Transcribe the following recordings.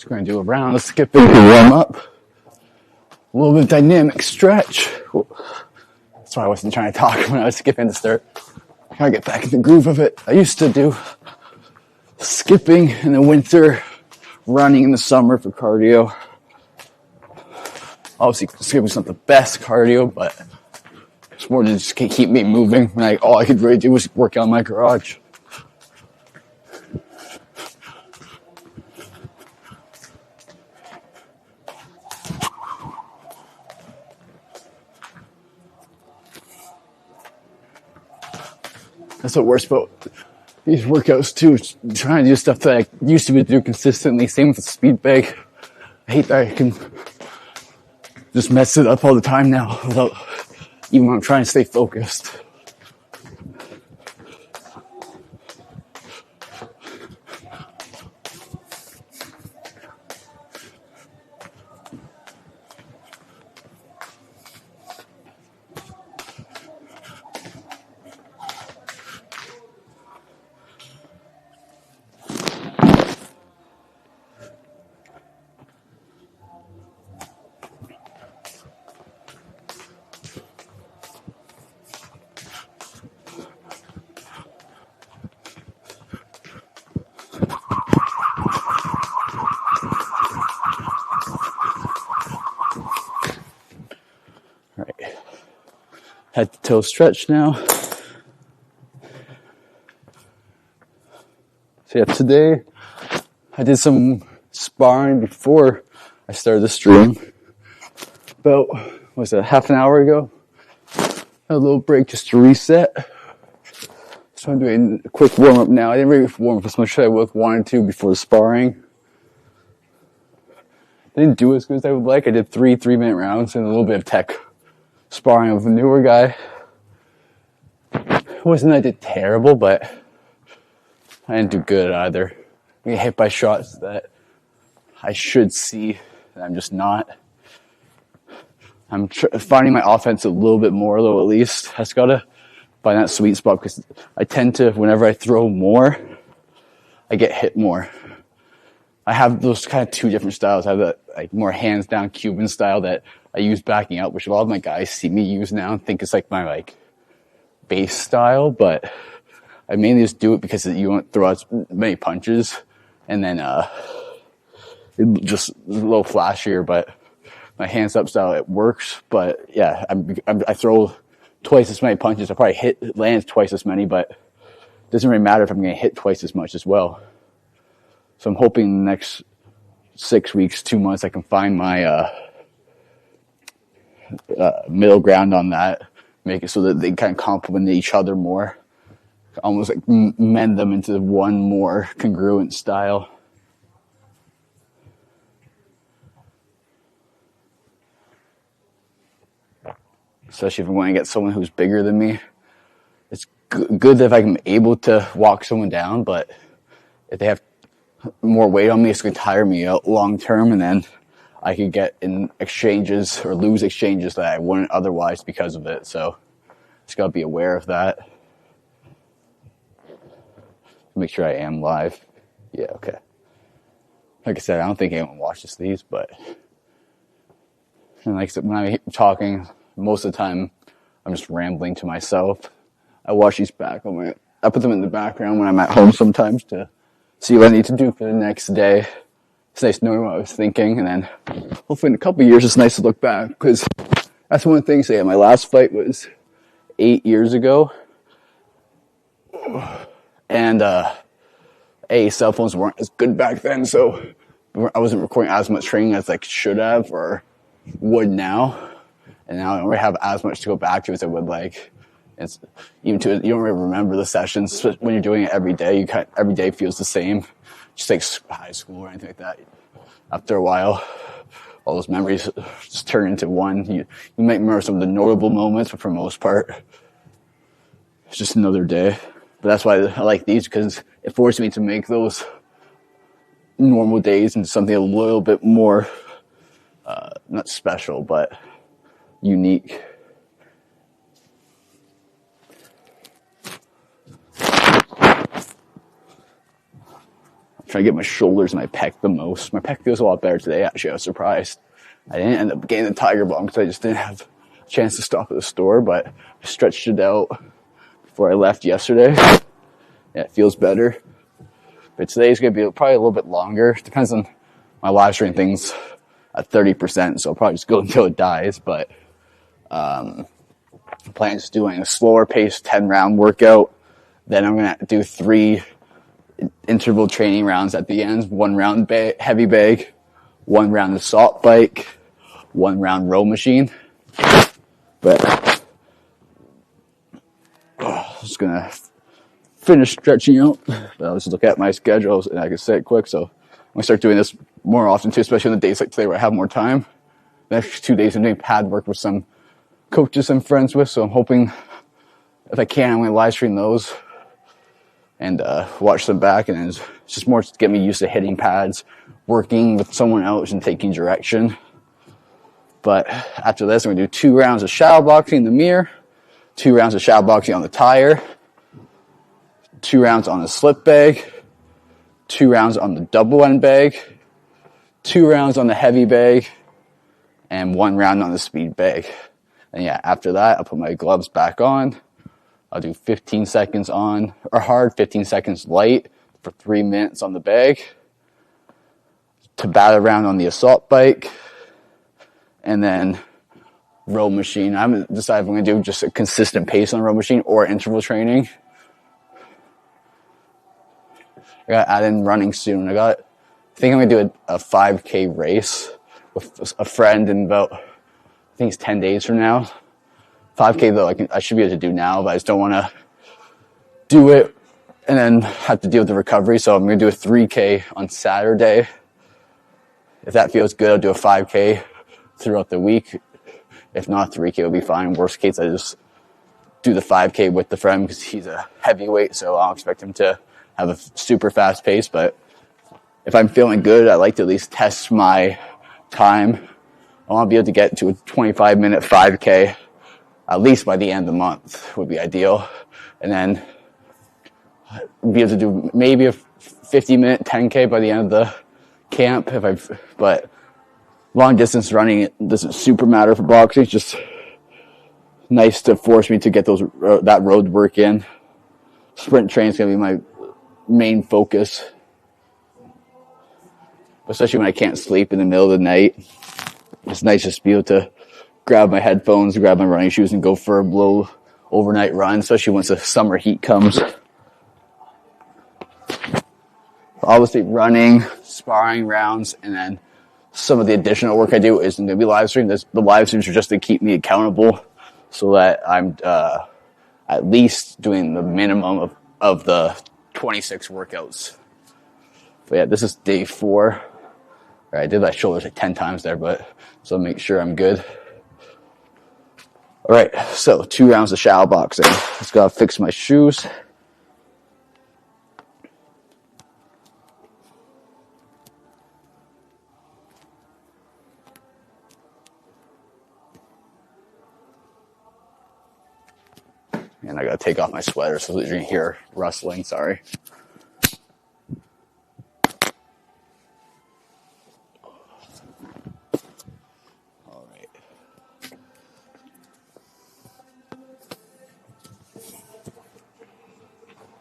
We're going to do a round of skipping to warm up. A little bit of dynamic stretch. That's why I wasn't trying to talk when I was skipping to start. I gotta get back in the groove of it. I used to do skipping in the winter, running in the summer for cardio. Obviously, skipping's not the best cardio, but it's more than just keep me moving. When all I could really do was work out in my garage. That's what works about these workouts too. Trying to do stuff that I used to do consistently. Same with the speed bag. I hate that I can just mess it up all the time now without even when I'm trying to stay focused. Head to toe stretch now. So yeah, today I did some sparring before I started the stream. About, half an hour ago? Had a little break just to reset. So I'm doing a quick warm up now. I didn't really warm up as much as I would have wanted to before the sparring. I didn't do as good as I would like. I did 3 3-minute rounds and a little bit of tech sparring with a newer guy. It wasn't that I did terrible, but I didn't do good either. I get hit by shots that I should see, and I'm just not. I'm finding my offense a little bit more, though, at least. I just gotta find that sweet spot, because I tend to, whenever I throw more, I get hit more. I have those kind of 2 different styles. I have that more hands down Cuban style that I use backing out, which a lot of my guys see me use now and think it's my base style, but I mainly just do it because you won't throw out many punches, and then it just a little flashier. But my hands up style, it works. But yeah, I throw twice as many punches. I probably land twice as many, but it doesn't really matter if I'm going to hit twice as much as well. So I'm hoping in the next 6 weeks, 2 months, I can find my middle ground on that, make it so that they kind of complement each other more, almost mend them into one more congruent style. Especially if I want to get someone who's bigger than me. It's good if I'm able to walk someone down, but if they have more weight on me, it's going to tire me out long term, and then I could get in exchanges or lose exchanges that I wouldn't otherwise because of it. So just got to be aware of that. Make sure I am live. Yeah, okay. Like I said, I don't think anyone watches these, but and like I said, when I'm talking, most of the time I'm just rambling to myself. I watch these back. I put them in the background when I'm at home sometimes to see what I need to do for the next day. It's nice knowing what I was thinking, and then hopefully in a couple of years it's nice to look back, because that's one thing. So yeah, my last fight was 8 years ago, and cell phones weren't as good back then, so I wasn't recording as much training as I should have or would now, and now I don't really have as much to go back to as I would like. It's you don't really remember the sessions when you're doing it every day. Every day feels the same, just like high school or anything like that. After a while, all those memories just turn into one. You might remember some of the notable moments, but for the most part, it's just another day. But that's why I like these, because it forced me to make those normal days into something a little bit more, not special, but unique. trying to get my shoulders and my pec the most. My pec feels a lot better today, actually. I was surprised. I didn't end up getting the Tiger Balm because I just didn't have a chance to stop at the store, but I stretched it out before I left yesterday. Yeah, it feels better. But today's going to be probably a little bit longer. Depends on my live stream things at 30%, so I'll probably just go until it dies. But I plan just doing a slower pace 10-round workout. Then I'm going to do 3 interval training rounds at the end. 1 round heavy bag, 1 round assault bike, 1 round row machine. But I'm just going to finish stretching out. But I'll just look at my schedules and I can say it quick. So I'm going to start doing this more often too, especially on the days like today where I have more time. The next 2 days I'm doing pad work with some coaches I'm friends with. So I'm hoping if I can, I'm going to live stream those and watch them back. And it's just more to get me used to hitting pads, working with someone else and taking direction. But after this, I'm going to do 2 rounds of shadowboxing in the mirror, 2 rounds of shadowboxing on the tire, 2 rounds on the slip bag, 2 rounds on the double end bag, 2 rounds on the heavy bag, and 1 round on the speed bag. And yeah, after that, I'll put my gloves back on. I'll do 15 seconds on, or hard, 15 seconds light for 3 minutes on the bag. To bat around on the assault bike. And then row machine. I haven't decided if I'm going to do just a consistent pace on row machine or interval training. I got to add in running soon. I think I'm going to do a 5K race with a friend in about, I think it's 10 days from now. 5K though, I should be able to do now, but I just don't want to do it and then have to deal with the recovery. So I'm going to do a 3K on Saturday. If that feels good, I'll do a 5K throughout the week. If not, 3K will be fine. Worst case, I just do the 5K with the friend because he's a heavyweight, so I don't expect him to have a super fast pace. But if I'm feeling good, I like to at least test my time. I want to be able to get to a 25-minute 5K at least by the end of the month would be ideal. And then be able to do maybe a 50-minute 10K by the end of the camp. But long distance running, it doesn't super matter for boxing. It's just nice to force me to get that road work in. Sprint training is going to be my main focus, especially when I can't sleep in the middle of the night. It's nice just to be able to grab my headphones, grab my running shoes, and go for a low overnight run, especially once the summer heat comes. Obviously running, sparring rounds, and then some of the additional work I do isn't going to be live streamed. The live streams are just to keep me accountable so that I'm at least doing the minimum of the 26 workouts. But yeah, this is day 4. I did my shoulders like 10 times there, but so I'll make sure I'm good. All right, so 2 rounds of shadowboxing. Just gotta fix my shoes. And I gotta take off my sweater so that you can hear rustling, sorry. All right.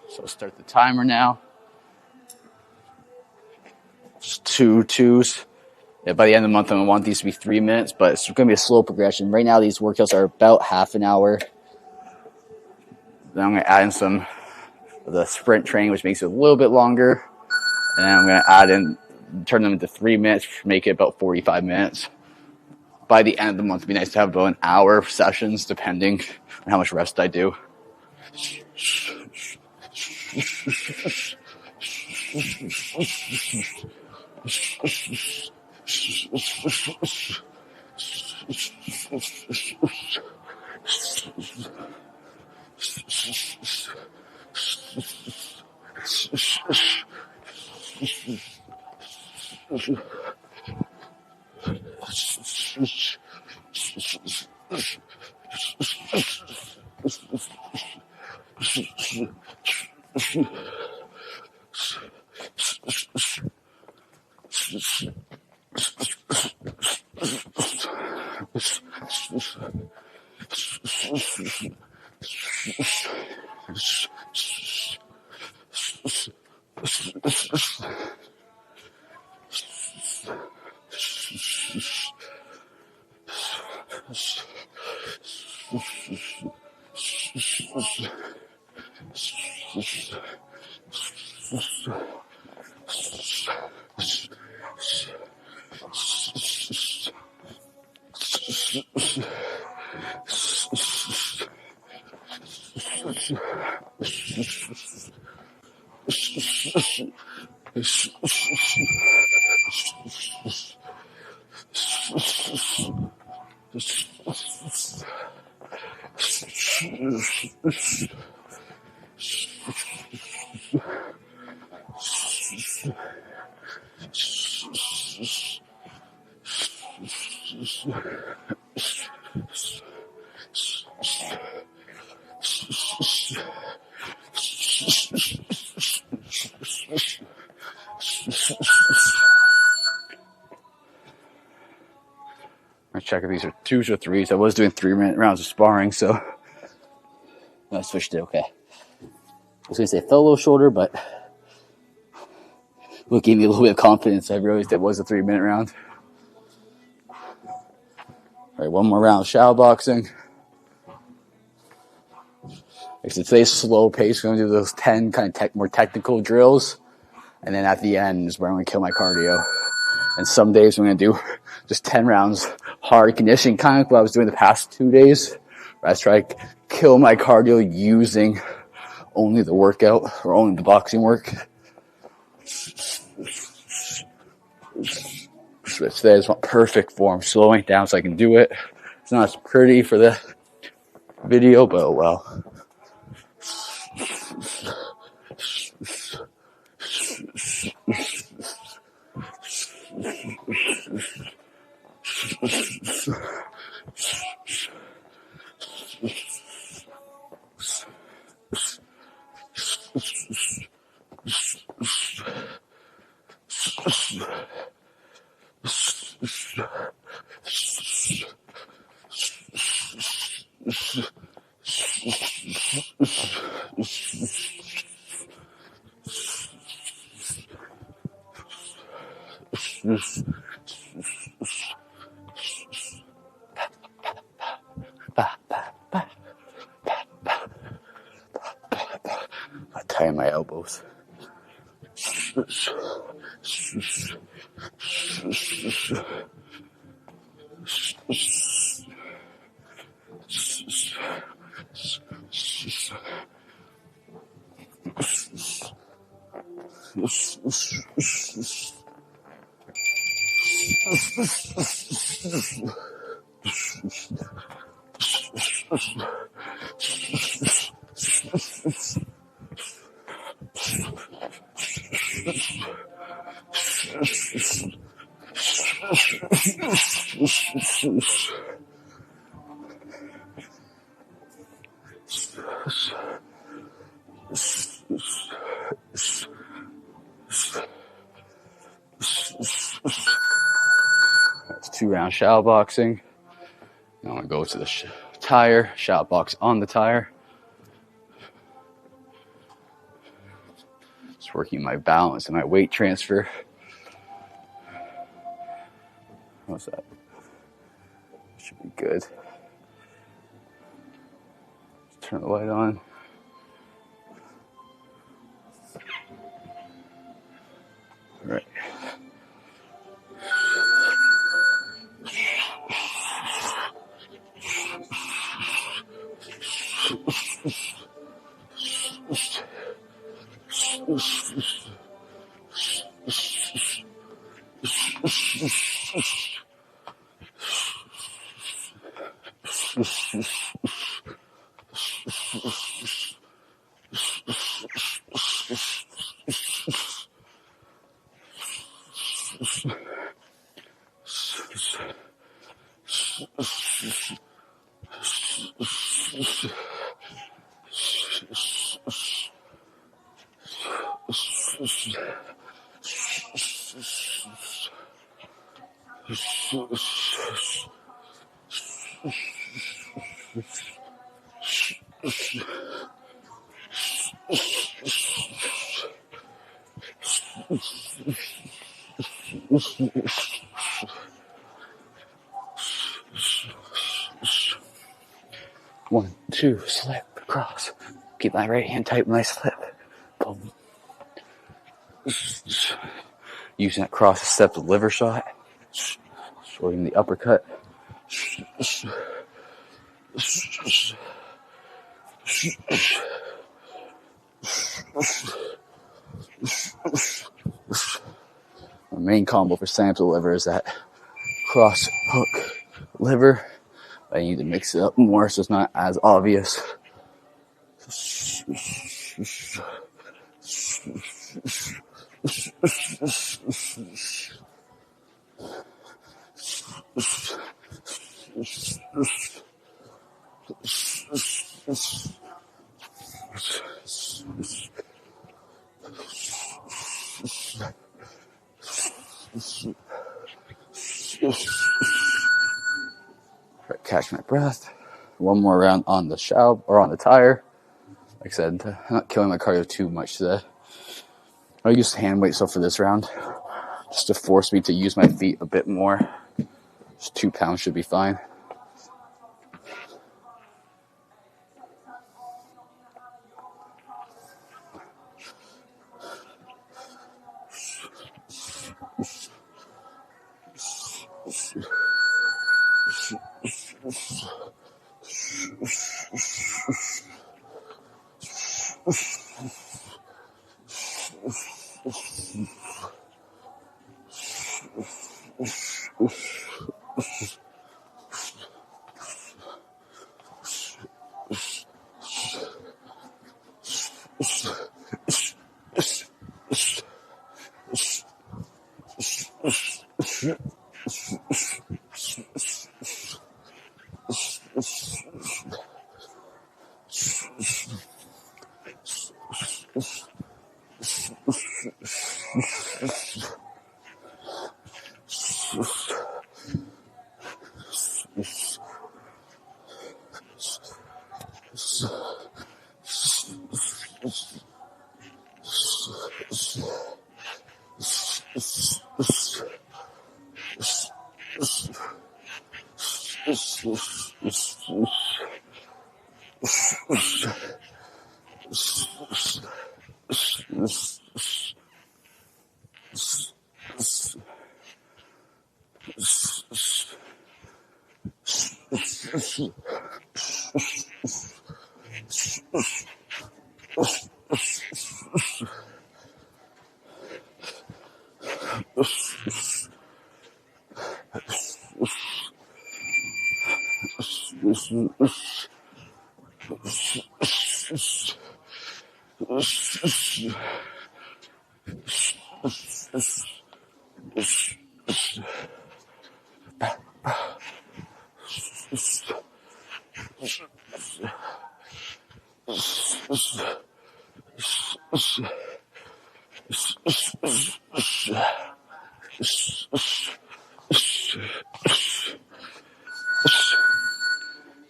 So start the timer now. Just 2 twos. Yeah, by the end of the month, I'm gonna want these to be 3 minutes, but it's gonna be a slow progression. Right now, these workouts are about half an hour. Then I'm going to add in some of the sprint training, which makes it a little bit longer. And then I'm going to turn them into 3 minutes, make it about 45 minutes. By the end of the month, it'd be nice to have about an hour of sessions, depending on how much rest I do. I'm check if these are 2s or 3s. I was doing 3-minute rounds of sparring, so I switched it. Okay. I was gonna say fell a little shorter, but it gave me a little bit of confidence. I realized it was a 3-minute round. All right, one more round of shadowboxing. Like today's slow pace. We're gonna do those 10 kind of more technical drills, and then at the end is where I'm gonna kill my cardio. And some days I'm gonna do just 10 rounds hard conditioning, kind of like what I was doing the past 2 days. Where I try to kill my cardio using only the workout or only the boxing work. So today is perfect form, slowing down so I can do it. It's not as pretty for the video, but oh well. I tie my elbows. That's 2-round shadowboxing. I'm gonna go to the tire, shadowbox on the tire. Just working my balance and my weight transfer. What's that? Should be good. Just turn the light on. All right. 1, 2, slip, cross. Keep my right hand tight when I slip. Boom. Using that cross to step the liver shot. Shorting the uppercut. My main combo for setting up the liver is that cross hook liver. I need to mix it up more so it's not as obvious. Catch my breath. One more round on the shadow or on the tire. Like I said, I'm not killing my cardio too much today. I'll use hand weight for this round, just to force me to use my feet a bit more. Just 2 pounds should be fine.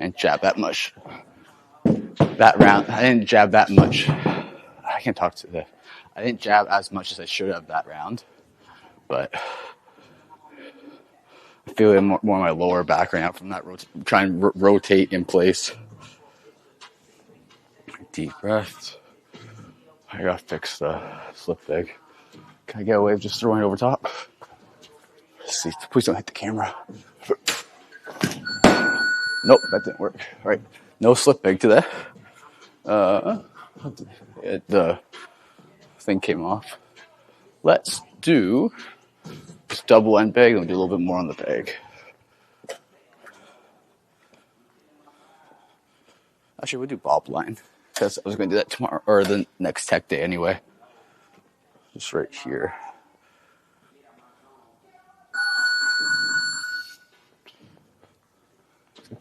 And jab that much. That round, I didn't jab that much. I can't talk to I didn't jab as much as I should have that round, but I feel it more in my lower back right now from that trying to rotate in place. Deep breath. I gotta fix the slip leg. Can I get away with just throwing it over top? Let's see, please don't hit the camera. Nope, that didn't work. All right, no slip leg today. The thing came off. Let's do just double end bag, and we'll do a little bit more on the bag. Actually, we'll do bob line, because I was going to do that tomorrow, or the next tech day anyway. Just right here.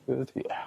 Good, yeah.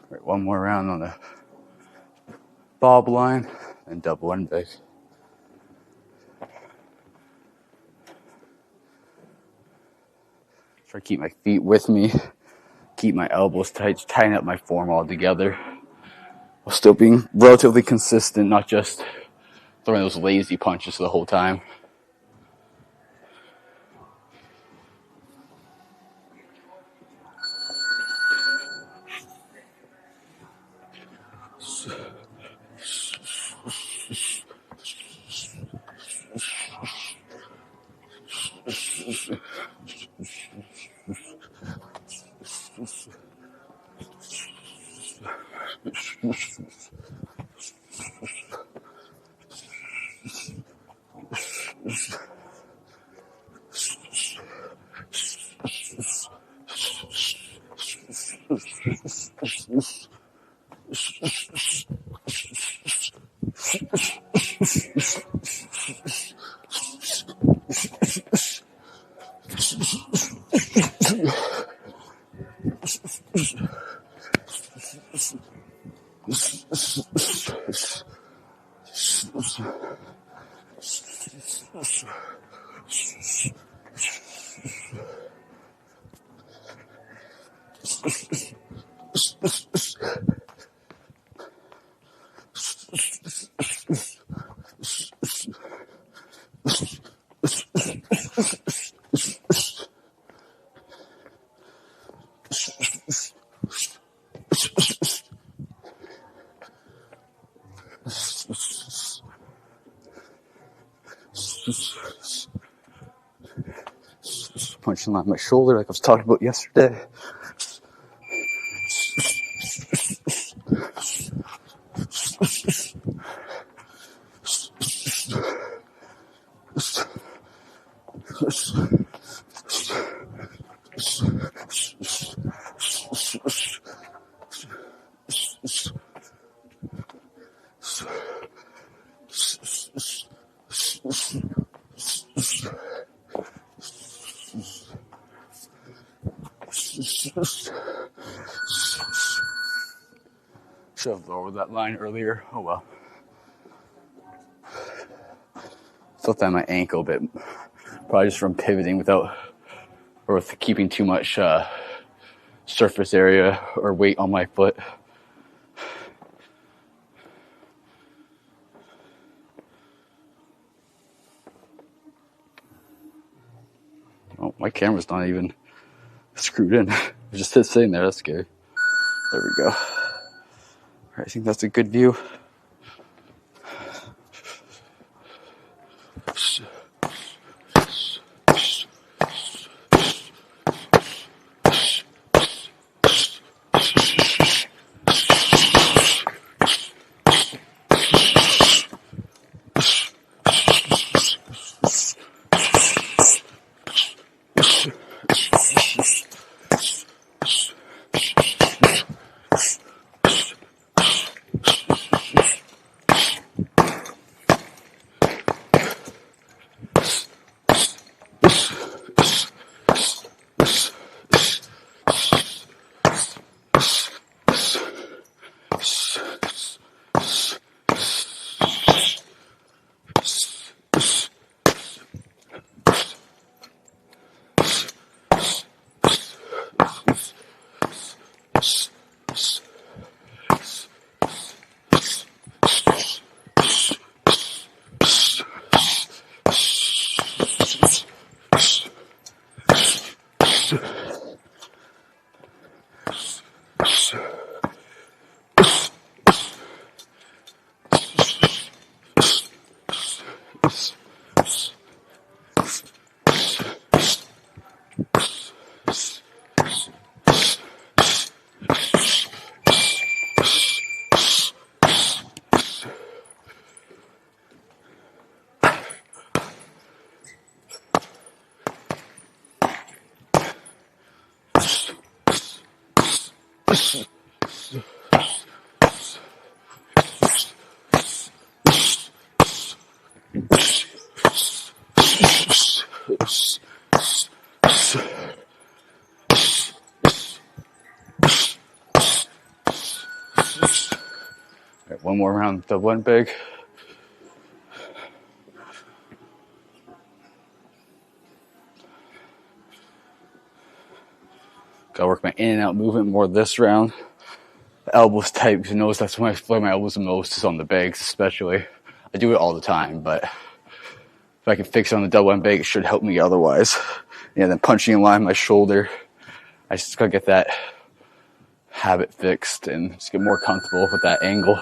Right, one more round on the bob line and double end bag. Try to keep my feet with me, keep my elbows tight, tighten up my form all together, while still being relatively consistent, not just throwing those lazy punches the whole time. Punching on my shoulder like I was talking about yesterday. Should have lowered that line earlier. Oh well. Felt that on my ankle, but probably just from pivoting without or with keeping too much surface area or weight on my foot. Oh, my camera's not even screwed in. It just sitting there. That's scary. There we go. All right, I think that's a good view. Right, one more round, double and big. Gotta work my in and out movement more this round. The elbows tight because you notice that's when I play my elbows the most is on the bigs, especially. I do it all the time, but if I can fix it on the double and big, it should help me otherwise. Yeah, then punching in line my shoulder. I just gotta get that habit fixed and just get more comfortable with that angle.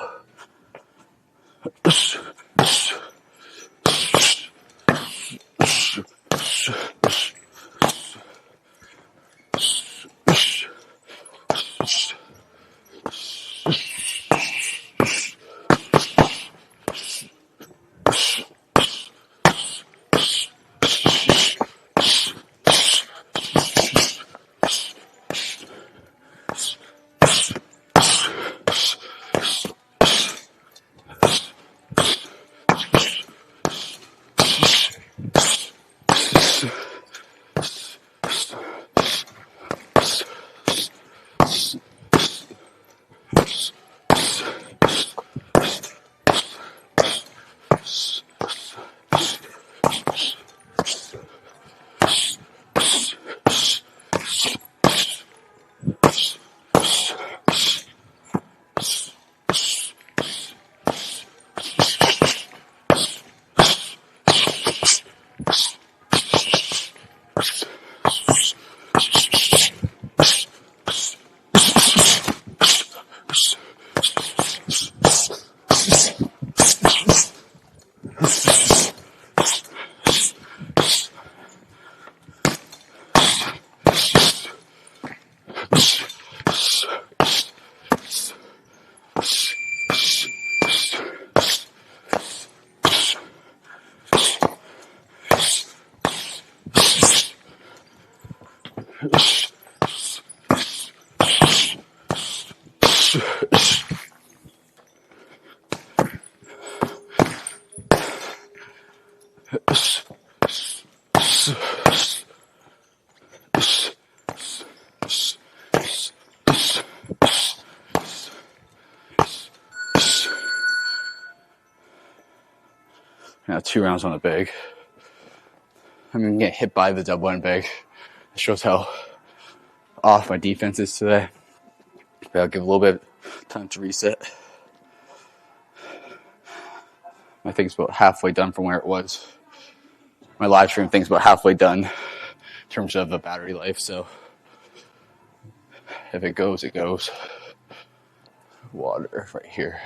Now 2 rounds on the big. I'm gonna get hit by the double and big. It shows how off my defense is today. But I'll give a little bit of time to reset. My thing's about halfway done from where it was. My live stream thing's about halfway done in terms of the battery life, so if it goes, it goes. Water right here.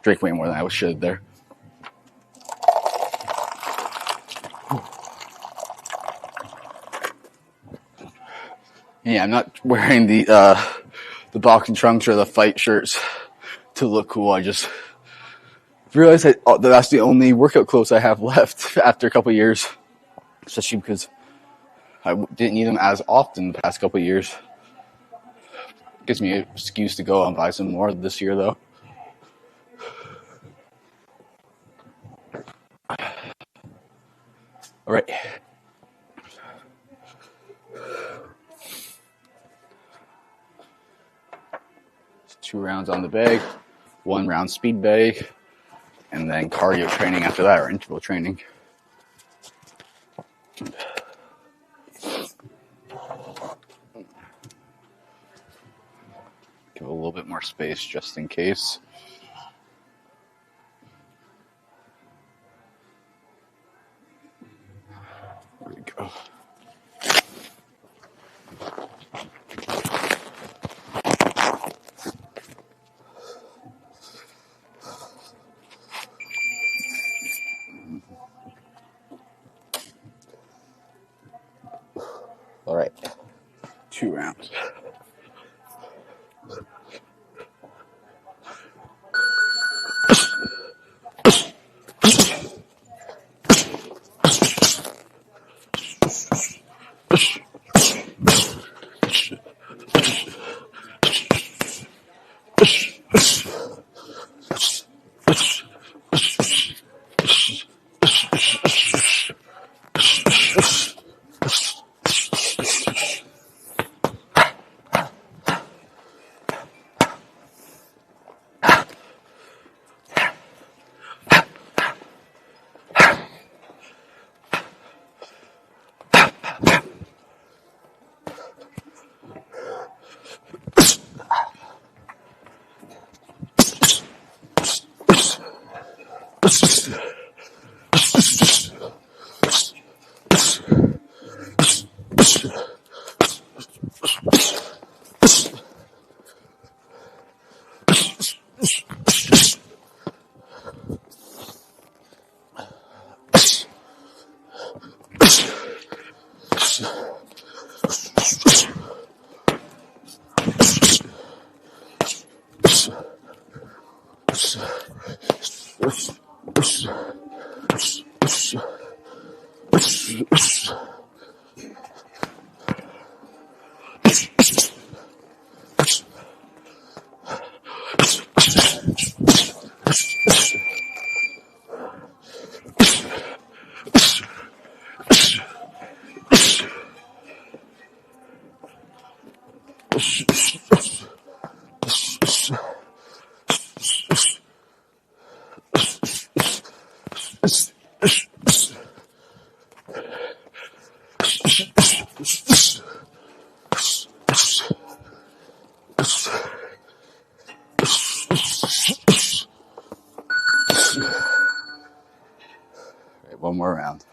Drank way more than I should there. Yeah, I'm not wearing the boxing trunks or the fight shirts to look cool. I just realized that that's the only workout clothes I have left after a couple of years, especially because I didn't need them as often the past couple of years. Gives me an excuse to go and buy some more this year, though. All right. Two rounds on the bag, 1 round speed bag, and then cardio training after that, or interval training. Give a little bit more space just in case. There we go. All right, 2 rounds. Right, 1 more round.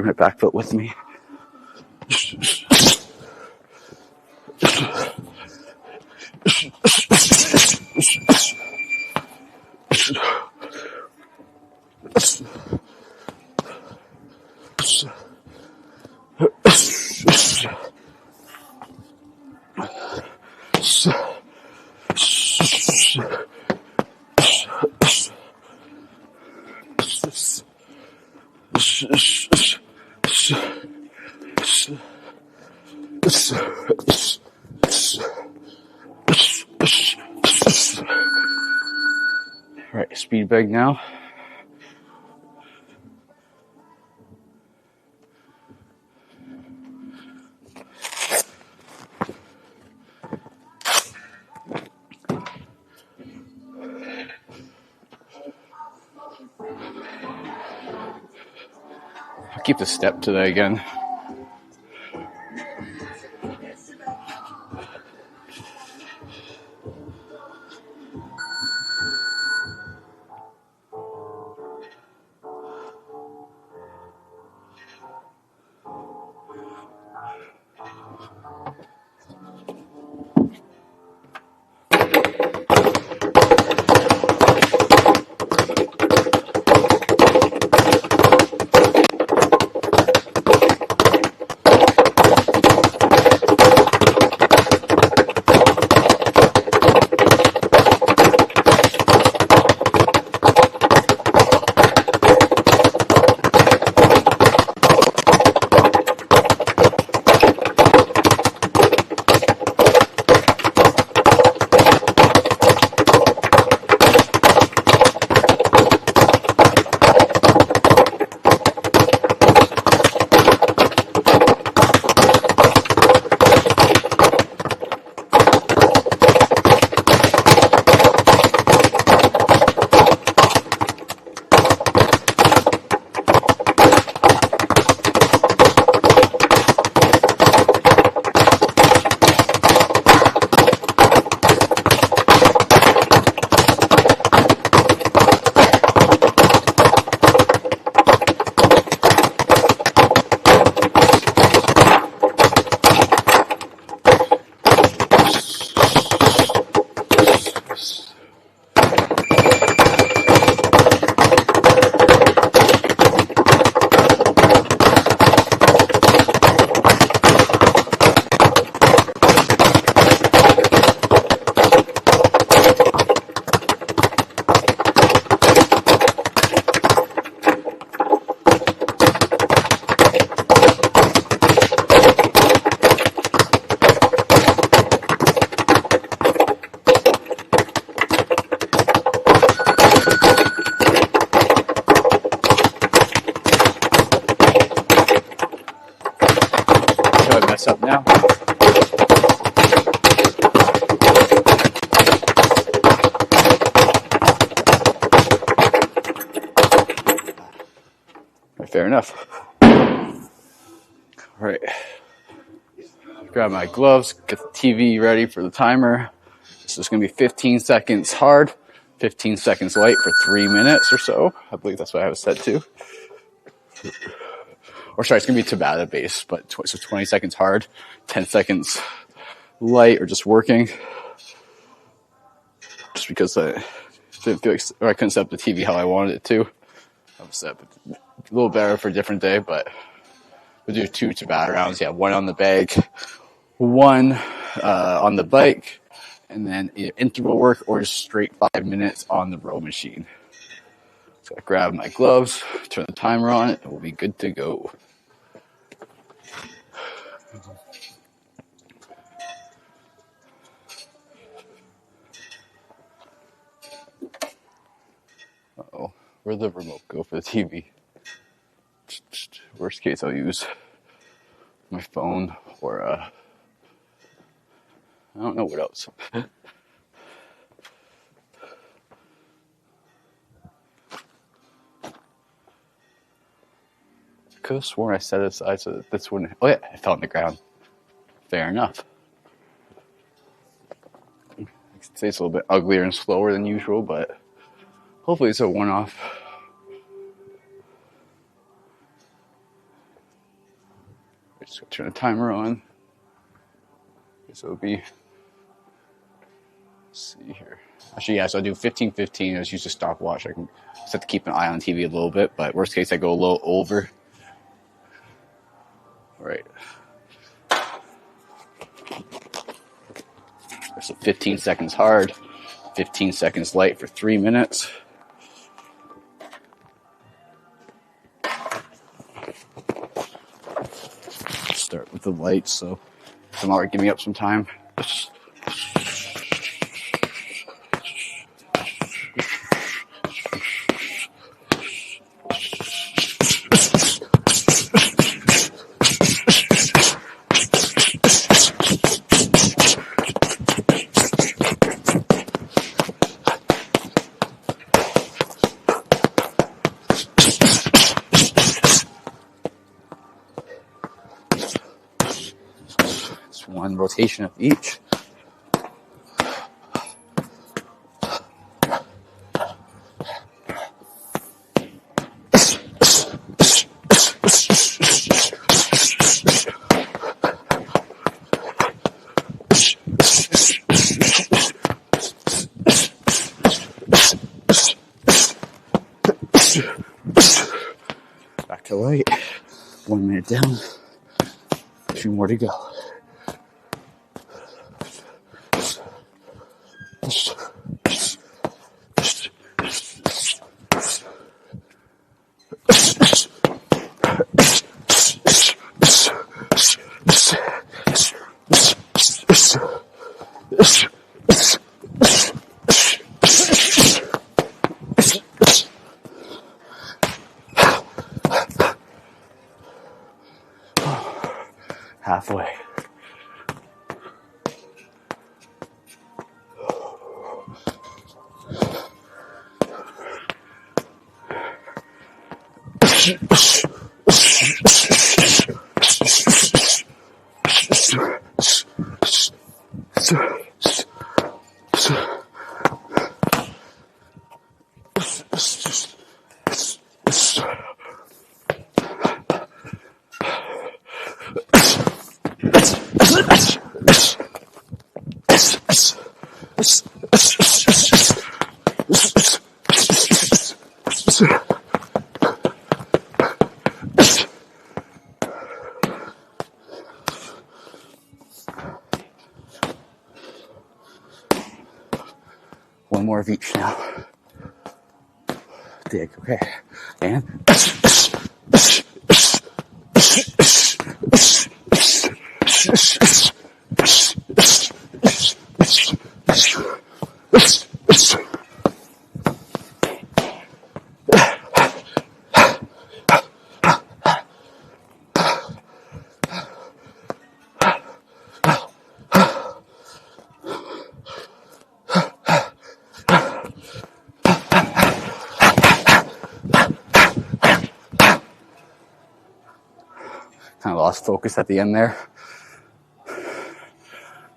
bring my back foot with me. Right, speed bag now. I'll keep the step today again. Should I mess up now? Fair enough. All right. Grab my gloves, get the TV ready for the timer. This is going to be 15 seconds hard, 15 seconds light for 3 minutes or so. I believe that's what I have it set to. Or sorry, it's going to be Tabata based, but so 20 seconds hard, 10 seconds light or just working. Just because I didn't feel like, or I couldn't set up the TV how I wanted it to. I was set up a little better for a different day, but we'll do 2 Tabata rounds. Yeah, 1 on the bag, 1 on the bike, and then either interval work or just straight 5 minutes on the row machine. So I grab my gloves, turn the timer on, and we'll be good to go. Uh-oh, where'd the remote go for the TV? Worst case, I'll use my phone or I don't know what else. Could have sworn I set it aside so that this wouldn't. Oh yeah, it fell on the ground. Fair enough. I could say it's a little bit uglier and slower than usual, but hopefully it's a one-off. Just gonna turn the timer on. So it'll be, let's see here. Actually, yeah, so I do 15-15. I just use a stopwatch. I can just have to keep an eye on TV a little bit, but worst case, I go a little over. All right. So 15 seconds hard, 15 seconds light for 3 minutes. Start with the light, so I'm already giving me up some time. It's one rotation of each. Back to light. 1 minute down. 2 more to go. Halfway. One more of each now. Dig, okay. And kind of lost focus at the end there.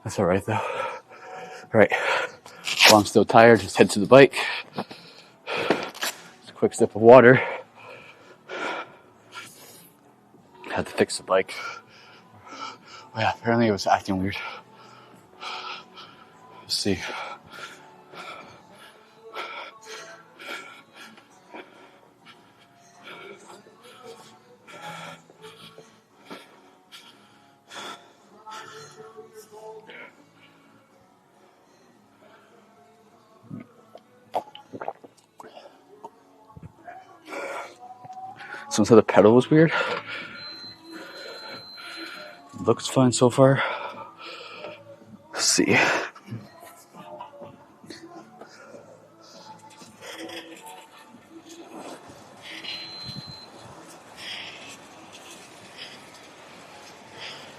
That's all right though. All right, while I'm still tired, just head to the bike. Just a quick sip of water. Had to fix the bike. Oh yeah, apparently it was acting weird. Let's see. Someone said the pedal was weird. Looks fine so far. Let's see. Yeah,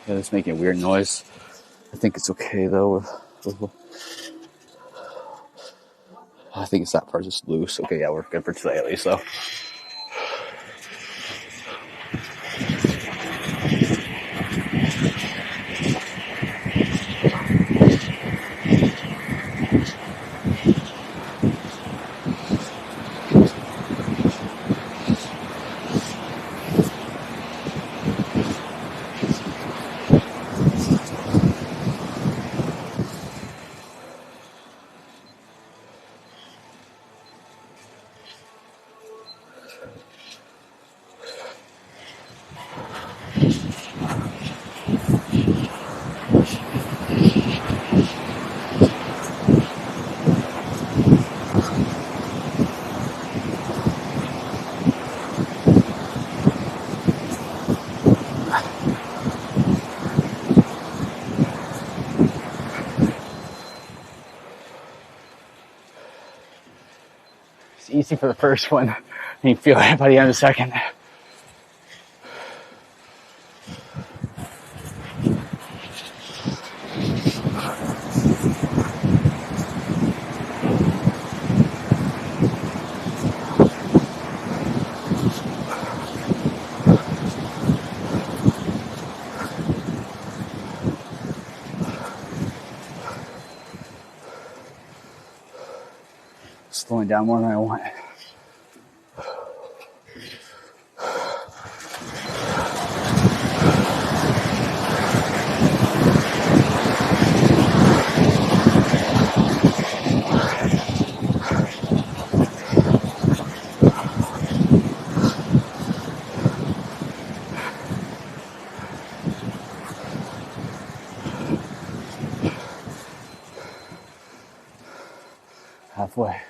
it's making a weird noise. I think it's okay though. I think it's that part just loose. Okay, yeah, we're good for today at least though. It's easy for the first one, and you feel it by the end of the second. Slowing down more than I want. Halfway.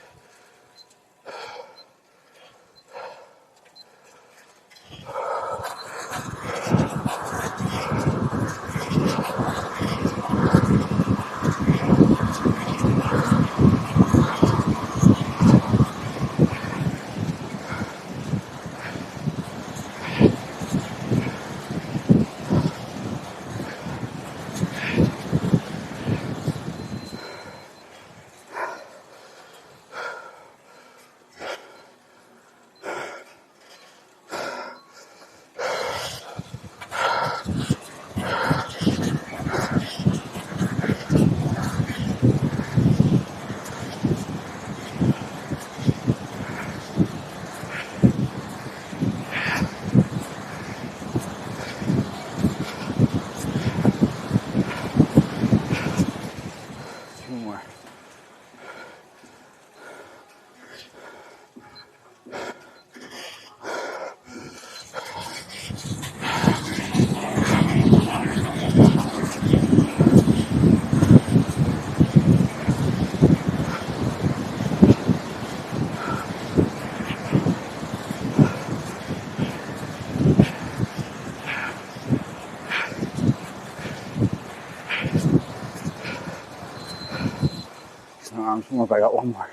Arms more if I got one more.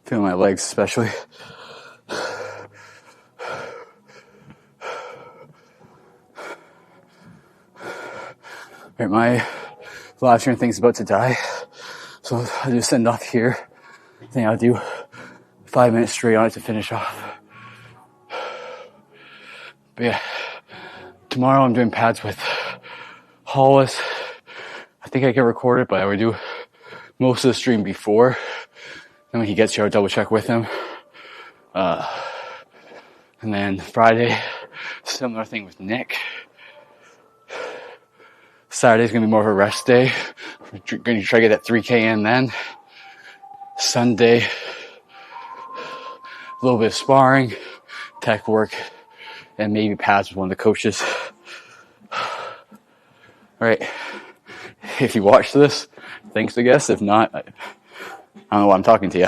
Feeling my legs especially. Alright, my live stream thing's about to die. So I'll just send off here. I think I'll do 5 minutes straight on it to finish off. But yeah, tomorrow I'm doing pads with Hollis. I think I can record it, but I would do most of the stream before. Then when he gets here, I'll double check with him. And then Friday, similar thing with Nick. Saturday's gonna be more of a rest day. We're gonna try to get that 3K in then. Sunday, a little bit of sparring, tech work, and maybe pads with one of the coaches. Alright, if you watched this, thanks I guess. If not, I don't know why I'm talking to you.